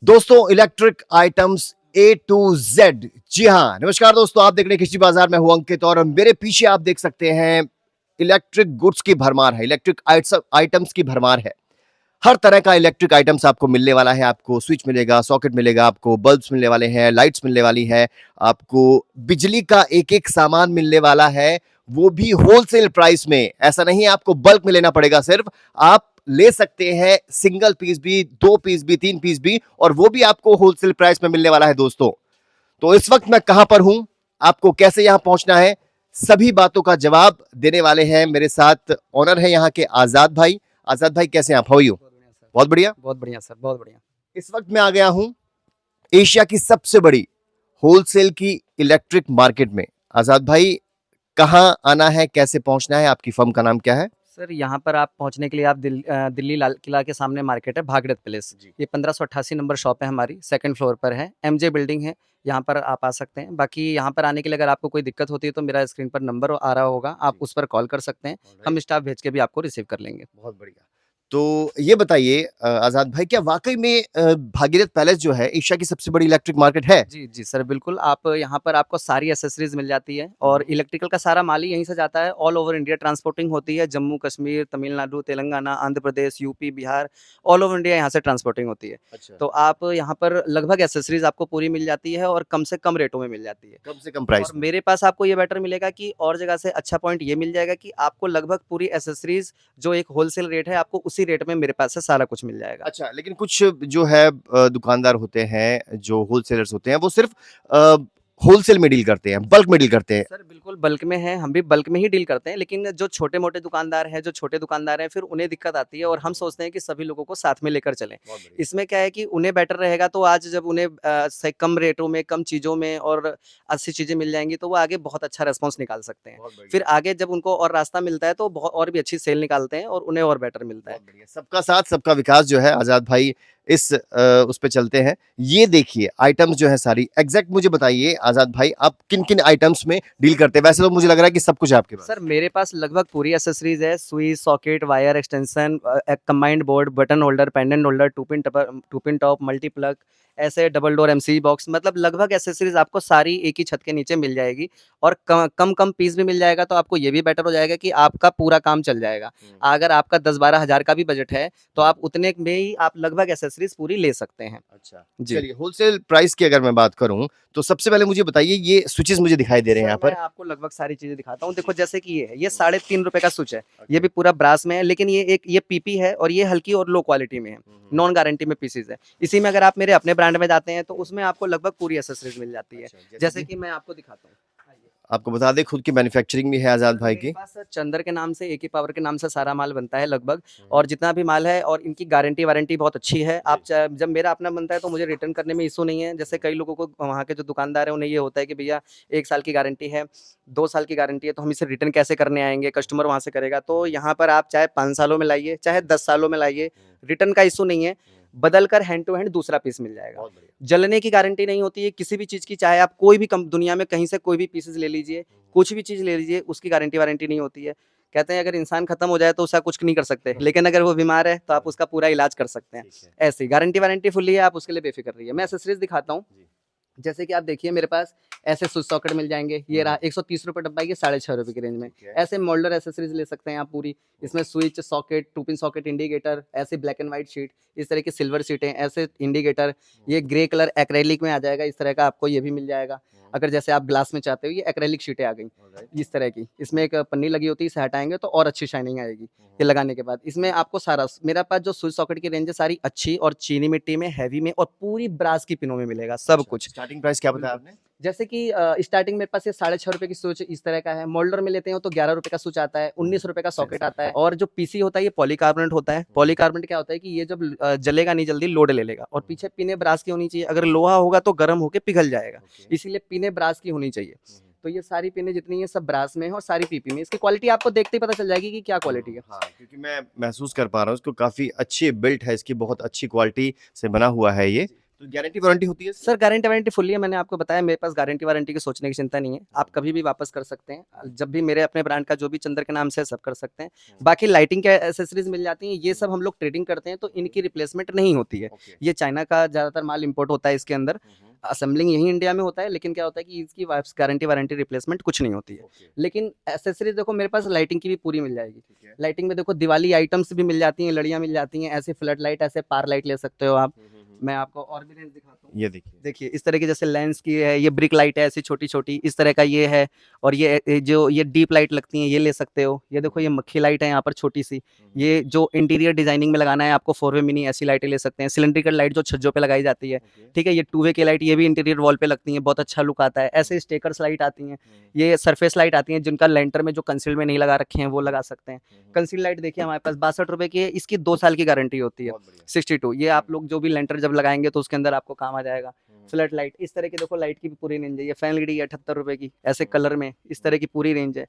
दोस्तों electric items A to Z. जी हाँ, नमस्कार दोस्तों, आप देख रहे हैं कृषि बाजार में हूं अंकित और मेरे पीछे आप देख सकते हैं इलेक्ट्रिक गुड्स की भरमार है, इलेक्ट्रिक आइटम्स की भरमार है। हर तरह का इलेक्ट्रिक आइटम्स आपको मिलने वाला है। आपको स्विच मिलेगा, सॉकेट मिलेगा, आपको बल्ब्स मिलने वाले हैं, लाइट्स मिलने वाली है, आपको बिजली का एक एक सामान मिलने वाला है, वो भी होलसेल प्राइस में। ऐसा नहीं है आपको बल्क में लेना पड़ेगा, सिर्फ आप ले सकते हैं सिंगल पीस भी, 2 पीस भी, 3 पीस भी, और वो भी आपको होलसेल प्राइस में मिलने वाला है दोस्तों। तो इस वक्त मैं कहां पर हूं, आपको कैसे यहां पहुंचना है, सभी बातों का जवाब देने वाले हैं मेरे साथ ऑनर है यहां के आजाद भाई। आजाद भाई कैसे हैं आप? How are you? बहुत बढ़िया सर। बहुत बढ़िया। बहुत बढ़िया सर, बहुत बढ़िया। इस वक्त मैं आ गया हूं एशिया की सबसे बड़ी होलसेल की इलेक्ट्रिक मार्केट में। आजाद भाई, कहां आना है, कैसे पहुंचना है, आपकी फर्म का नाम क्या है? सर यहाँ पर आप पहुँचने के लिए आप दिल्ली लाल किला के सामने मार्केट है भागीरथ पैलेस। जी। ये 1588 नंबर शॉप है हमारी, सेकंड फ्लोर पर है, एमजे बिल्डिंग है। यहाँ पर आप आ सकते हैं। बाकी यहाँ पर आने के लिए अगर आपको कोई दिक्कत होती है तो मेरा स्क्रीन पर नंबर आ रहा होगा, आप जी। उस पर कॉल कर सकते हैं। हम स्टाफ भेज के भी आपको रिसीव कर लेंगे। बहुत बढ़िया। तो ये बताइए आजाद भाई, क्या वाकई में भागीरथ पैलेस जो है एशिया की सबसे बड़ी इलेक्ट्रिक मार्केट है? जी, जी सर, बिल्कुल। आप यहाँ पर आपको सारी एक्सेसरीज़ मिल जाती है और इलेक्ट्रिकल का सारा माल ही यहीं से जाता है। ऑल ओवर इंडिया ट्रांसपोर्टिंग होती है, Jammu Kashmir, Tamil Nadu, Telangana, Andhra Pradesh, UP, Bihar, all over India यहाँ से ट्रांसपोर्टिंग होती है। अच्छा। तो आप यहाँ पर लगभग एक्सेसरीज़ आपको पूरी मिल जाती है और कम से कम रेटों में मिल जाती है। कम से कम और प्राइस में। मेरे पास आपको ये बेटर मिलेगा कि और जगह से अच्छा पॉइंट ये मिल जाएगा कि आपको लगभग पूरी एक्सेसरीज़ जो एक होलसेल रेट है, आपको उसी रेट में मेरे पास से सारा कुछ मिल जाएगा। अच्छा, लेकिन कुछ जो है दुकानदार होते हैं, जो होलसेलर्स होते हैं, वो सिर्फ अ, होलसेल में डील करते हैं, बल्क में डील करते हैं। सर बिल्कुल बल्क में है, हम भी बल्क में ही डील करते हैं, लेकिन जो छोटे-मोटे दुकानदार हैं, जो छोटे दुकानदार हैं, फिर उन्हें दिक्कत आती है और हम सोचते हैं कि सभी लोगों को साथ में लेकर चलें। बहुत बढ़िया। इसमें क्या है कि उन्हें बेटर रहेगा तो आज जब उन्हें से कम रेटों में, कम चीज़ों में और अच्छी चीज़ें मिल जाएँगी तो वो आगे बहुत अच्छा रिस्पॉन्स निकाल सकते हैं। बहुत बढ़िया। फिर आगे जब उनको और रास्ता मिलता है तो और भी अच्छी सेल निकालते हैं और उन्हें और बेटर मिलता है। बहुत बढ़िया। सबका साथ सबका विकास जो है आजाद भाई, इस उस पे चलते हैं। ये देखिए आइटम्स जो है सारी, एग्जैक्ट मुझे बताइए आजाद भाई, आप किन किन आइटम्स में डील करते हैं? वैसे तो मुझे लग रहा है कि सब कुछ है आपके पास। सर मेरे पास लगभग पूरी एक्सेसरीज है, सुई, socket, wire, extension, combined board, button holder, pendant holder, two pin top, multi plug, ऐसे डबल डोर एमसीबी बॉक्स, मतलब लगभग एक्सेसरीज आपको सारी एक ही छत के नीचे मिल जाएगी और कम कम पीस भी मिल जाएगा तो आपको ये भी बेटर हो जाएगा कि आपका पूरा काम चल जाएगा। अगर आपका 10-12 हज़ार का भी बजट है तो आप उतने में ही आप लगभग एक्सेसरीज पूरी ले सकते हैं। अच्छा, जी। चलिए होलसेल प्राइस की अगर मैं बात करूं तो सबसे पहले मुझे बताइए, ये स्विचेस मुझे दिखाई दे रहे हैं सर यहाँ मैं पर। आपको लगभग सारी चीज़ें दिखाता हूँ। देखो जैसे कि ये है, ये ₹3.5 का स्विच है। ये भी पूरा ब्रास में है, लेकिन ये पीपी है और ये हल्की और लो क्वालिटी में है। नॉन गारंटी में पीसेज़ है। इसी में अगर आप मेरे अपने ब्रांड में जाते हैं तो उसमें आपको लगभग पूरी एक्सेसरीज़ मिल जाती है। अच्छा, जैसे कि मैं आपको दिखाता हूँ। आइए। आपको बता दें, खुद की मैन्युफैक्चरिंग भी है आजाद सर भाई मेरे की। पास सर चंदर के नाम से, एके पावर के नाम से सारा माल बनता है लगभग, और जितना भी माल है और इनकी गारंटी-वारंटी बहुत अच्छी है। आप च जब मेरा अपना बनता है तो मुझे रिटर्न करने में इश्यू नहीं है। जैसे कई लोगों को वहाँ के जो दुकानदार हैं उन्हें ये होता है कि भैया 1 साल की गारंटी है, 2 साल की गारंटी है तो हम इसे रिटर्न कैसे करने आएँगे, कस्टमर वहाँ से करेगा। तो यहाँ पर आप चाहे 5 सालों में लाइए, चाहे 10 सालों में लाइए, रिटर्न का इश्यू नहीं है। बदल कर हैंड टू हैंड दूसरा पीस मिल जाएगा। बहुत बढ़िया। जलने की गारंटी नहीं होती है किसी भी चीज़ की, चाहे आप कोई भी कम दुनिया में कहीं से कोई भी पीसेज़ ले लीजिए, कुछ भी चीज़ ले लीजिए, उसकी गारंटी-वारंटी नहीं होती है। कहते हैं अगर इंसान खत्म हो जाए तो उसका कुछ नहीं कर सकते, लेकिन अगर वो बीमार है तो आप उसका पूरा इलाज कर सकते हैं। ठीक है। ऐसे ही गारंटी-वारंटी फुल्ली है, आप उसके लिए बेफ़िक्र रहिए। मैं एक्सेसरीज़ दिखाता हूँ। जी। जैसे कि आप देखिए मेरे पास ऐसे स्विच सॉकेट मिल जाएँगे, ये रहा ₹130 डब्बा, ये ₹6.5 की रेंज में। ठीक है। ऐसे मोल्डर एक्सेसरीज़ ले सकते हैं आप पूरी, इसमें switch, socket, 2 pin socket, indicator, ऐसे ब्लैक एंड व्हाइट शीट, इस तरह की सिल्वर शीटें, ऐसे इंडिकेटर, ये ग्रे कलर एक्रेलिक में आ जाएगा, इस तरह का आपको ये भी मिल जाएगा। अगर जैसे आप ग्लास में चाहते हो, ये एक्रेलिक शीटें आ गईं, इस तरह की। इसमें एक पन्नी लगी होती है, इसे हटाएँगे तो और अच्छी शाइनिंग आएगी, ये लगाने के बाद। इसमें आपको सारा मेरा पास जो स्विच सॉकेट की रेंज है सारी अच्छी और चीनी मिट्टी में, हेवी में और पूरी ब्रास की पिनों में मिलेगा सब कुछ। स्टार्टिंग प्राइस क्या बताया बिल्कुल। आपने? जैसे कि स्टार्टिंग मेरे पास ये ₹6.5 की स्विच इस तरह का है। मोल्डर में लेते हो तो ₹11 का स्विच आता है, ₹19 का सॉकेट आता है, और जो पीसी होता है ये पॉलीकार्बोनेट होता है। पॉलीकार्बोनेट क्या होता है कि ये जब जलेगा नहीं जल्दी, लोड ले लेगा, और पीछे पिनें ब्रास की होनी चाहिए। अगर लोहा होगा तो गर्म होके पिघल जाएगा, इसीलिए पिनें ब्रास की होनी चाहिए। तो ये सारी पिनें जितनी है सब ब्रास में है और सारी पीपी में। इसकी क्वालिटी आपको देखते ही पता चल जाएगी कि क्या क्वालिटी है। हाँ, क्योंकि मैं महसूस कर पा रहा हूँ इसको, काफी अच्छी बिल्ट है इसकी, बहुत अच्छी क्वालिटी से बना हुआ है ये। तो गारंटी वारंटी होती है सर गारंटी वारंटी फुल्ली है, मैंने आपको बताया मेरे पास गारंटी वारंटी की सोचने की चिंता नहीं है, आप कभी भी वापस कर सकते हैं, जब भी मेरे अपने ब्रांड का जो भी चंद्र के नाम से है सब कर सकते हैं। बाकी लाइटिंग के एसेसरीज मिल जाती हैं, ये सब हम लोग ट्रेडिंग करते हैं तो इनकी रिप्लेसमेंट नहीं होती है। ओके। ये चाइना का ज़्यादातर माल इंपोर्ट होता है इसके अंदर, असेंबलिंग यही इंडिया में होता है, लेकिन क्या होता है कि इसकी गारंटी वारंटी रिप्लेसमेंट कुछ नहीं होती है। लेकिन एसेसरीज देखो मेरे पास लाइटिंग की भी पूरी मिल जाएगी। ठीक है। लाइटिंग में देखो दिवाली आइटम्स भी मिल जाती हैं, लड़ियाँ मिल जाती हैं, ऐसे फ्लड लाइट, ऐसे पार लाइट ले सकते हो आप। मैं आपको और भी रेंज दिखाता हूँ। ये देखिए। देखिए इस तरह की जैसे लेंस की है, ये ब्रिक लाइट है ऐसी छोटी-छोटी, इस तरह का ये है, और ये जो ये डीप लाइट लगती हैं ये ले सकते हो। ये देखो ये मक्खी लाइट है यहाँ पर छोटी-सी, ये जो इंटीरियर डिजाइनिंग में लगाना है आपको 4 वे मिनी ऐसी लाइटें ले सकते हैं। सिलिंड्रिकल लाइट जो छज्जों पे लगाई जाती है, ठीक है, ये 2 वे की लाइट, ये भी इंटीरियर वॉल पे लगती हैं, बहुत अच्छा लुक आता है। ऐसे स्टेकर्स लाइट आती हैं, ये सरफेस लाइट आती हैं जिनका लेंटर में जो कंसील में नहीं लगा रखे हैं वो लगा सकते हैं। कंसील लाइट देखिए हमारे पास 62 रुपए की है, इसकी 2 साल की गारंटी होती है। 62, ये आप लोग जो भी लेंटर जब लगाएंगे तो उसके अंदर आपको काम आ जाएगा। फ्लड लाइट, इस तरह की देखो लाइट की भी पूरी रेंज है। ये फैन लेडी है 78 रुपए की, ऐसे कलर में, इस तरह की पूरी रेंज है,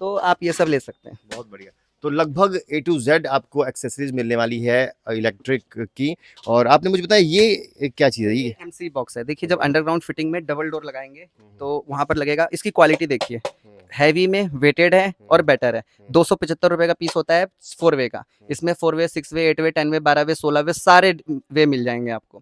तो आप ये सब ले सकते हैं। बहुत बढ़िया। तो लगभग A to Z आपको एक्सेसरीज मिलने वाली है इलेक्ट्रिक की। और आपने मुझे बताया ये क्या चीज़ है ये? एमसी बॉक्स है, देखिए जब अंडरग्राउंड फिटिंग में डबल डोर लगाएंगे तो वहां पर लगेगा। इसकी क्वालिटी देखिए, हैवी में वेटेड है और बेटर है। 275 रुपए का पीस होता है 4 वे का, इसमें 4 वे, 6 वे, 8 वे, 10 वे, 12 वे, 16 वे, सारे वे मिल जाएंगे आपको।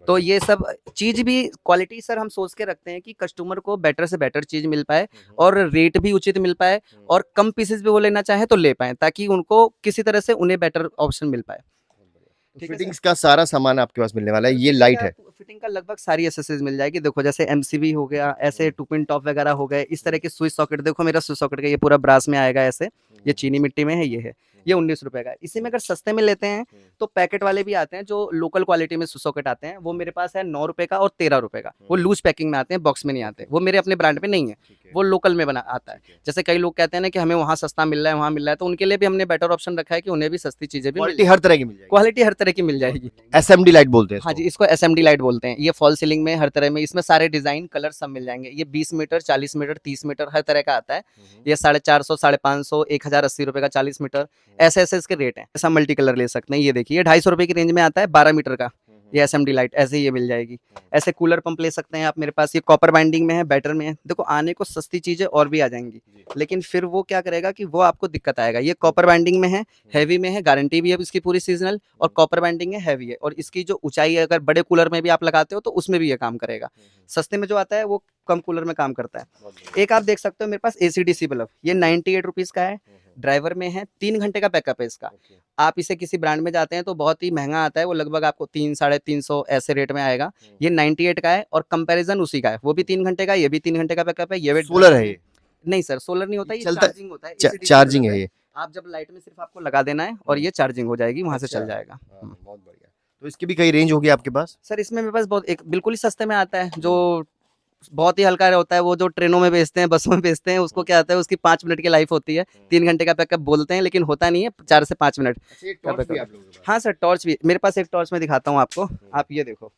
तो ये सब चीज भी क्वालिटी सर हम सोच के रखते हैं कि कस्टमर को बेटर से बेटर चीज मिल पाए और रेट भी उचित मिल पाए, और कम पीसेस भी वो लेना चाहे तो ले पाए, ताकि उनको किसी तरह से उन्हें बेटर ऑप्शन मिल पाए। ठीक है सर? फिटिंग्स का सारा सामान आपके पास मिलने वाला है। ये लाइट है। फिटिंग का लगभग सारी एसेसरीज मिल जाएगी। देखो जैसे एमसीबी हो गया, ऐसे 2 पिन टॉप वगैरह हो गए, इस तरह के स्विच सॉकेट, देखो मेरा स्विच सॉकेट का ये पूरा ब्रास में आएगा ऐसे, ये चीनी मिट्टी में है, ये है, ये 19 रुपए का है। इसी में अगर सस्ते में लेते हैं तो पैकेट वाले भी आते हैं, जो लोकल क्वालिटी में स्विच सॉकेट आते हैं, वो मेरे पास है 9 रुपए का और 13 रुपए का। वो लूज पैकिंग में आते हैं, बॉक्स में नहीं आते, वो मेरे अपने ब्रांड पे नहीं है, वो लोकल में बना आता है। जैसे कई लोग कहते हैं ना कि हमें वहाँ सस्ता मिल रहा है, वहाँ मिल रहा है, तो उनके लिए भी हमने बेटर ऑप्शन रखा है कि उन्हें भी सस्ती चीजें भी क्वालिटी हर तरह की मिल जाएगी। क्वालिटी हर तरह की मिल जाएगी। SMD लाइट बोलते हैं हाँ इसको। जी, इसको एसएमडी लाइट बोलते हैं। ये फॉल सीलिंग में हर तरह में, इसमें सारे डिजाइन कलर सब मिल जाएंगे। ये 20 मीटर, 40 मीटर, 30 मीटर हर तरह का आता है। ये 450, 550, 1080 रुपए का 40 मीटर, ऐसे ऐसे इसके रेट हैं। ऐसा मल्टी कलर ले सकते हैं। ये देखिए ये 250 रुपए की रेंज में आता है, 12 मीटर का, ये एसएमडी लाइट ऐसे ही ये मिल जाएगी। ऐसे कूलर पंप ले सकते हैं आप मेरे पास, ये कॉपर बाइंडिंग में है, बैटर में है। देखो आने को सस्ती चीजें और भी आ जाएंगी, लेकिन फिर वो क्या करेगा कि वो आपको दिक्कत आएगा। ये कॉपर बाइंडिंग में है, हैवी में है, गारंटी भी है इसकी पूरी सीजनल, और कॉपर बाइंडिंग है, हैवी है, और इसकी जो ऊंचाई है अगर बड़े कूलर में भी आप लगाते हो तो उसमें भी ये काम करेगा। सस्ते में जो आता है वो कम कूलर में काम करता है। एक आप देख सकते हो मेरे पास एसीडीसी बल्ब, ये 98 रुपीज का है, ड्राइवर में है, 3 घंटे का बैकअप है इसका। आप इसे किसी ब्रांड में जाते हैं तो बहुत ही महंगा आता है, वो लगभग आपको 3, 350 ऐसे रेट में आएगा। ये 98 का है, और कंपैरिजन उसी का है, वो भी 3 घंटे का, ये भी 3 घंटे का बैकअप है। ये भी सोलर है ये? नहीं सर, सोलर नहीं होता, ये चलता- चार्जिंग होता है। ACDC चार्जिंग बल्ब है ये। आप जब लाइट में सिर्फ आपको लगा देना है और ये चार्जिंग हो जाएगी, वहां से अच्छा। चल जाएगा। बहुत बढ़िया। तो इसकी भी कई रेंज होगी आपके पास? सर इसमें मेरे पास बहुत एक बिल्कुल ही सस्ते में आता है, जो बहुत ही हल्का होता है, वो जो ट्रेनों में बेचते हैं, बसों में बेचते हैं, उसको क्या आता है, उसकी 5 मिनट की लाइफ होती है। 3 घंटे का बैकअप बोलते हैं, लेकिन होता नहीं है, 4 से 5 मिनट। हाँ सर, टॉर्च भी मेरे पास, एक टॉर्च में दिखाता हूँ आपको। आप ये देखो,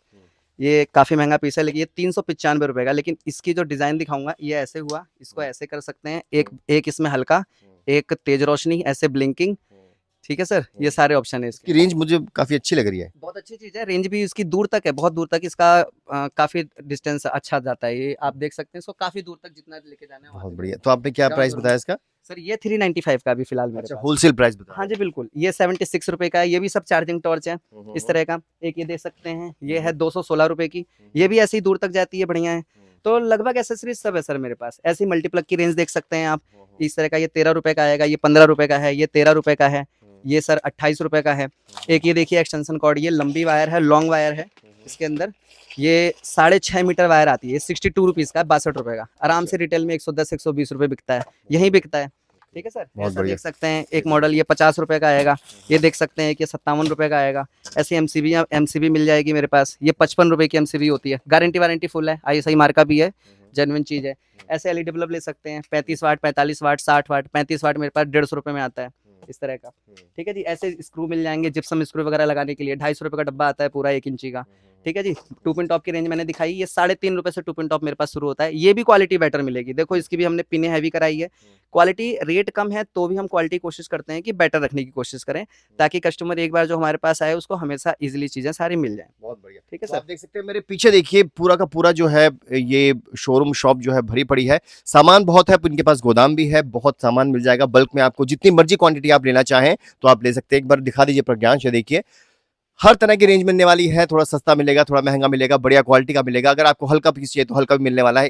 ये काफी महंगा पीस है, लेकिन ये 395 रुपए का। लेकिन इसकी जो डिजाइन दिखाऊंगा, ये ऐसे हुआ, इसको ऐसे कर सकते हैं, एक इसमें हल्का, एक तेज रोशनी, ऐसे ब्लिंकिंग। ठीक है सर, ये सारे ऑप्शन है इसके। इसकी रेंज मुझे काफी अच्छी लग रही है। बहुत अच्छी चीज है, रेंज भी इसकी दूर तक है, बहुत दूर तक इसका काफी डिस्टेंस अच्छा जाता है। ये आप देख सकते हैं, इसको काफी दूर तक जितना लेके जाना है वहाँ बहुत तक। बढ़िया। तो आपने क्या प्राइस बताया इसका? सर ये 395 का अभी फिलहाल मेरे अच्छा, पास। होलसेल प्राइस बता हाँ जी बिल्कुल, ये 76 रुपए का है। ये भी सब चार्जिंग टॉर्च है इस तरह का। एक ये देख सकते हैं, ये है 216 रुपए की, ये भी ऐसे ही दूर तक जाती है, बढ़िया है। तो लगभग एसेसरीज सब है सर मेरे पास। ऐसी मल्टीप्लग की रेंज देख सकते हैं आप, इस तरह का। ये 13 रुपए का आएगा, ये 15 रुपए का है, ये 13 रुपए का है, ये सर 28 रुपए का है। एक ये देखिए एक्सटेंशन कॉर्ड, ये लंबी वायर है, लॉन्ग वायर है इसके अंदर। ये 6.5 मीटर वायर आती है, 62 रुपीज का, 62 रुपए का। आराम से रिटेल में 110-120 रुपए बिकता है, यही बिकता है। ठीक है सर, बहुत ऐसा बढ़िया। देख सकते हैं। एक मॉडल ये 50 रुपए का आएगा, ये देख सकते हैं कि 57 रुपए का आएगा। ऐसी एमसीबी मिल जाएगी मेरे पास, ये 55 रुपए की एमसीबी होती है, गारंटी वारंटी फुल है, ISI मार्का भी है, जेन्युइन चीज है। ऐसे एलईडी बल्ब ले सकते हैं, 35 वाट, 45 वाट, 60 वाट, 35 वाट मेरे पास 150 रुपए में आता है, इस तरह का। ठीक है जी, ऐसे स्क्रू मिल जाएंगे, जिप्सम स्क्रू वगैरह लगाने के लिए। 250 रुपए का डब्बा आता है पूरा 1 इंची का। ठीक है जी। टू पिन टॉप की रेंज मैंने दिखाई, ये 3.5 रुपए से टू पिन टॉप मेरे पास शुरू होता है। ये भी क्वालिटी बेटर मिलेगी। देखो इसकी भी हमने पिने हैवी कराई है। क्वालिटी रेट कम है तो भी हम क्वालिटी कोशिश करते हैं कि बेटर रखने की कोशिश करें, ताकि कस्टमर एक बार जो हमारे पास आए उसको हमेशा इजीली चीजें सारी मिल जाएं। बहुत बढ़िया। ठीक है तो सर। आप देख सकते हैं मेरे पीछे, देखिए पूरा का पूरा जो है ये शोरूम शॉप जो है भरी पड़ी है, सामान बहुत है, इनके पास गोदाम भी है, बहुत सामान मिल जाएगा बल्क में। आपको जितनी मर्जी क्वांटिटी आप लेना चाहें तो आप ले सकते हैं। एक बार दिखा दीजिए प्रज्ञांश, ये देखिए हर तरह की रेंज मिलने वाली है। थोड़ा सस्ता मिलेगा, थोड़ा महंगा मिलेगा, बढ़िया क्वालिटी का मिलेगा। अगर आपको हल्का पीस चाहिए तो हल्का भी मिलने वाला है।